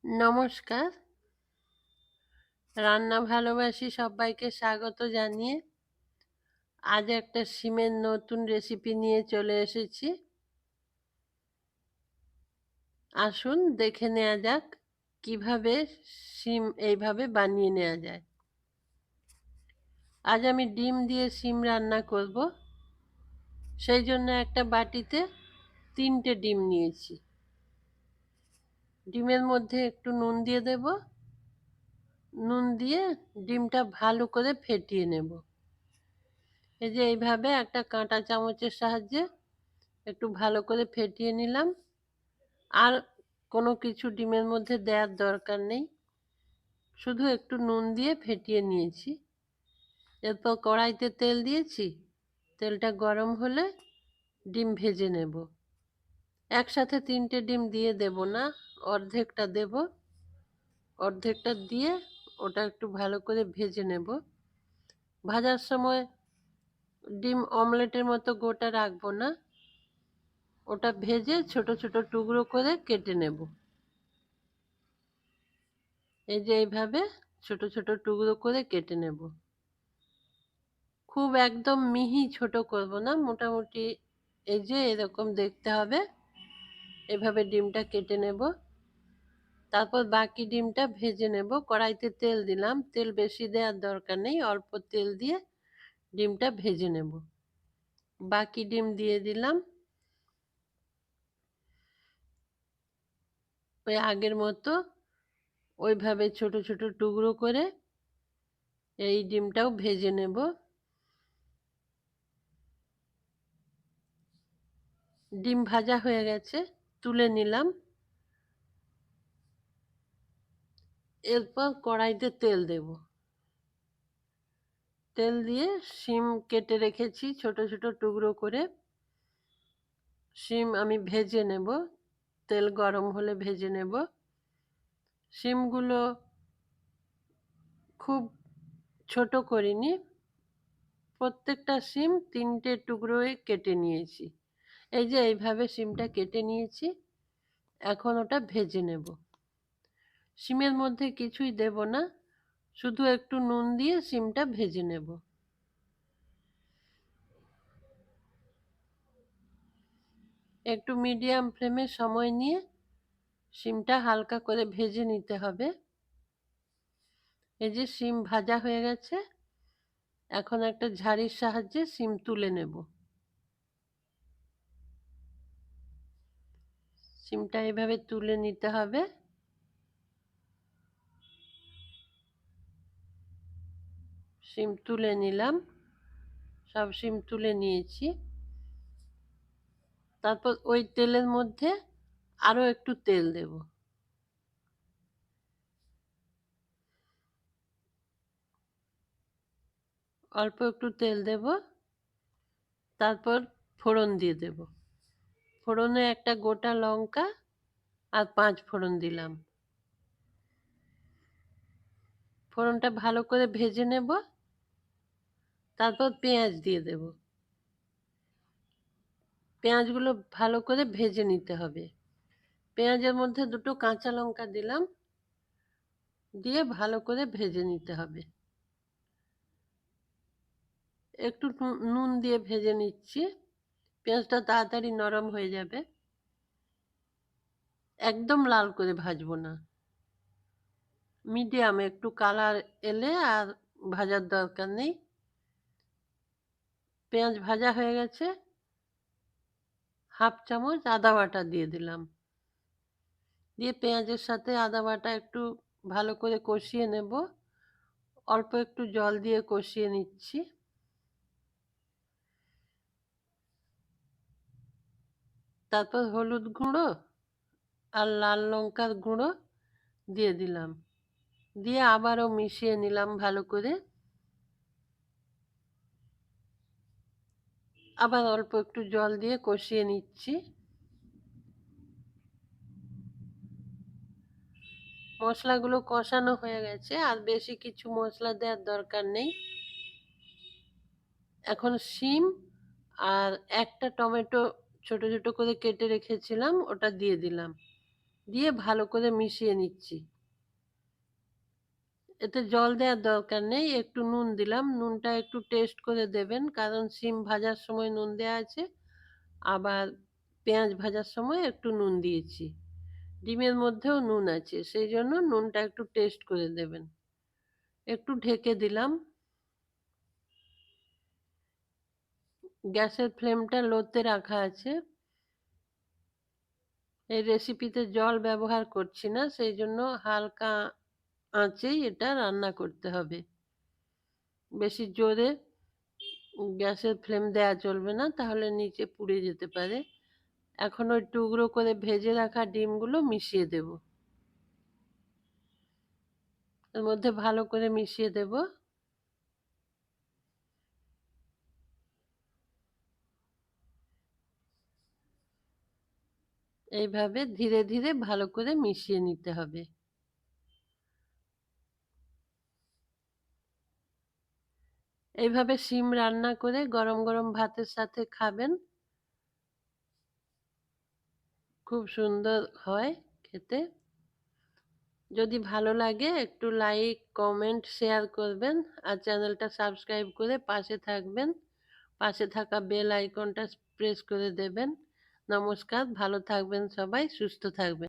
নমস্কার। রান্না ভালোবাসি সবাইকে স্বাগত জানিয়ে আজ একটা শিমের নতুন রেসিপি নিয়ে চলে এসেছি। আসুন দেখে নেওয়া যাক কিভাবে শিম এইভাবে বানিয়ে নেওয়া যায়। আজ আমি ডিম দিয়ে শিম রান্না করব। সেই জন্য একটা বাটিতে 3টে ডিম নিয়েছি। ডিমের মধ্যে একটু নুন দিয়ে দেব। নুন দিয়ে ডিমটা ভালো করে ফেটিয়ে নেব। এই যে এইভাবে একটা কাঁটা চামচের সাহায্যে একটু ভালো করে ফেটিয়ে নিলাম। আর কোনো কিছু ডিমের মধ্যে দেওয়ার দরকার নেই, শুধু একটু নুন দিয়ে ফেটিয়ে নিয়েছি। এরপর কড়াইতে তেল দিয়েছি। তেলটা গরম হলে ডিম ভেজে নেব। একসাথে 3টে ডিম দিয়ে দেব না, অর্ধেকটা দেব। অর্ধেকটা দিয়ে ওটা একটু ভালো করে ভেজে নেব। ভাজার সময় ডিম অমলেটের মতো গোটা রাখবো না, ওটা ভেজে ছোট ছোট টুকরো করে কেটে নেব। এই যে এইভাবে ছোট ছোট টুকরো করে কেটে নেব। খুব একদম মিহি ছোট করব না, মোটামুটি এই যে এরকম দেখতে হবে। এভাবে ডিমটা কেটে নেব। তারপর বাকি ডিমটা ভেজে নেব। কড়াইতে তেল দিলাম, তেল বেশি দেওয়ার দরকার নেই, অল্প তেল দিয়ে ডিমটা ভেজে নেব। বাকি ডিম দিয়ে দিলাম। ওই আগের মতো ওইভাবে ছোট ছোট টুকরো করে এই ডিমটাও ভেজে নেব। ডিম ভাজা হয়ে গেছে, তুলে নিলাম। এরপর কড়াইতে তেল দেব। তেল দিয়ে শিম কেটে রেখেছি ছোট ছোট টুকরো করে। শিম আমি ভেজে নেব, তেল গরম হলে ভেজে নেব। শিমগুলো খুব ছোট করিনি, প্রত্যেকটা শিম 3টে টুকরোয় কেটে নিয়েছি। এই যে এইভাবে শিমটা কেটে নিয়েছি। এখন ওটা ভেজে নেব। শিমের মধ্যে কিছুই দেব না, শুধু একটু নুন দিয়ে শিমটা ভেজে নেব। একটু মিডিয়াম ফ্লেমে সময় নিয়ে শিমটা হালকা করে ভেজে নিতে হবে। এই যে শিম ভাজা হয়ে গেছে। এখন একটা ঝাড়ির সাহায্যে শিম তুলে নেব। শিমটা এভাবে তুলে নিতে হবে। শিম তুলে নিলাম, সব শিম তুলে নিয়েছি। তারপর ওই তেলের মধ্যে আরো একটু তেল দেব। অল্প একটু তেল দেব। তারপর ফোড়ন দিয়ে দেব। ফোড়নে একটা গোটা লঙ্কা আর 5 ফোড়ন দিলাম। ফোড়নটা ভালো করে ভেজে নেব। তারপর পেঁয়াজ দিয়ে দেব। পেঁয়াজগুলো ভালো করে ভেজে নিতে হবে। পেঁয়াজের মধ্যে 2টো কাঁচা লঙ্কা দিলাম, দিয়ে ভালো করে ভেজে নিতে হবে। একটু নুন দিয়ে ভেজে নিচ্ছি, পেঁয়াজটা তাড়াতাড়ি নরম হয়ে যাবে। একদম লাল করে ভাজবো না, মিডিয়াম একটু কালার এলে আর ভাজার দরকার নেই। পেঁয়াজ ভাজা হয়ে গেছে। হাফ চামচ আদা বাটা দিয়ে দিলাম। দিয়ে পেঁয়াজের সাথে আদা বাটা একটু ভালো করে কষিয়ে নেব। অল্প একটু জল দিয়ে কষিয়ে নিচ্ছি। তারপর হলুদ গুঁড়ো আর লাল লঙ্কার গুঁড়ো দিয়ে দিলাম। দিয়ে আবারও মিশিয়ে নিলাম ভালো করে। আবার অল্প একটু জল দিয়ে কষিয়ে নিচ্ছি। মশলাগুলো কষানো হয়ে গেছে, আর বেশি কিছু মশলা দেওয়ার দরকার নেই। এখন শিম আর একটা টমেটো ছোট ছোট করে কেটে রেখেছিলাম, ওটা দিয়ে দিলাম। দিয়ে ভালো করে মিশিয়ে নিচ্ছি। এতে জল দেওয়ার দরকার নেই, একটু নুন দিলাম। নুনটা একটু টেস্ট করে দেবেন, কারণ সিম ভাজার সময় নুন দেওয়া আছে, আবার পেঁয়াজ ভাজার সময় একটু নুন দিয়েছি। ডিমের মধ্যেও নুন আছে, সেই জন্য নুনটা একটু টেস্ট করে দেবেন। একটু ঢেকে দিলাম। গ্যাসের ফ্লেমটা লোতে রাখা আছে। এই রেসিপিতে জল ব্যবহার করছি না, সেই জন্য হালকা আঁচেই এটা রান্না করতে হবে। বেশি জোরে গ্যাসের ফ্লেম দেওয়া চলবে না, তাহলে নিচে পুড়ে যেতে পারে। এখন ওই টুকরো করে ভেজে রাখা ডিমগুলো মিশিয়ে দেব। এর মধ্যে ভালো করে মিশিয়ে দেব। এইভাবে ধীরে ধীরে ভালো করে মিশিয়ে নিতে হবে। এইভাবে শিম রান্না করে গরম গরম ভাতের সাথে খাবেন, খুব সুন্দর হয় খেতে। যদি ভালো লাগে একটু লাইক, কমেন্ট, শেয়ার করবেন, আর চ্যানেলটা সাবস্ক্রাইব করে পাশে থাকবেন। পাশে থাকা বেল আইকনটা প্রেস করে দেবেন। নমস্কার, ভালো থাকবেন সবাই, সুস্থ থাকবেন।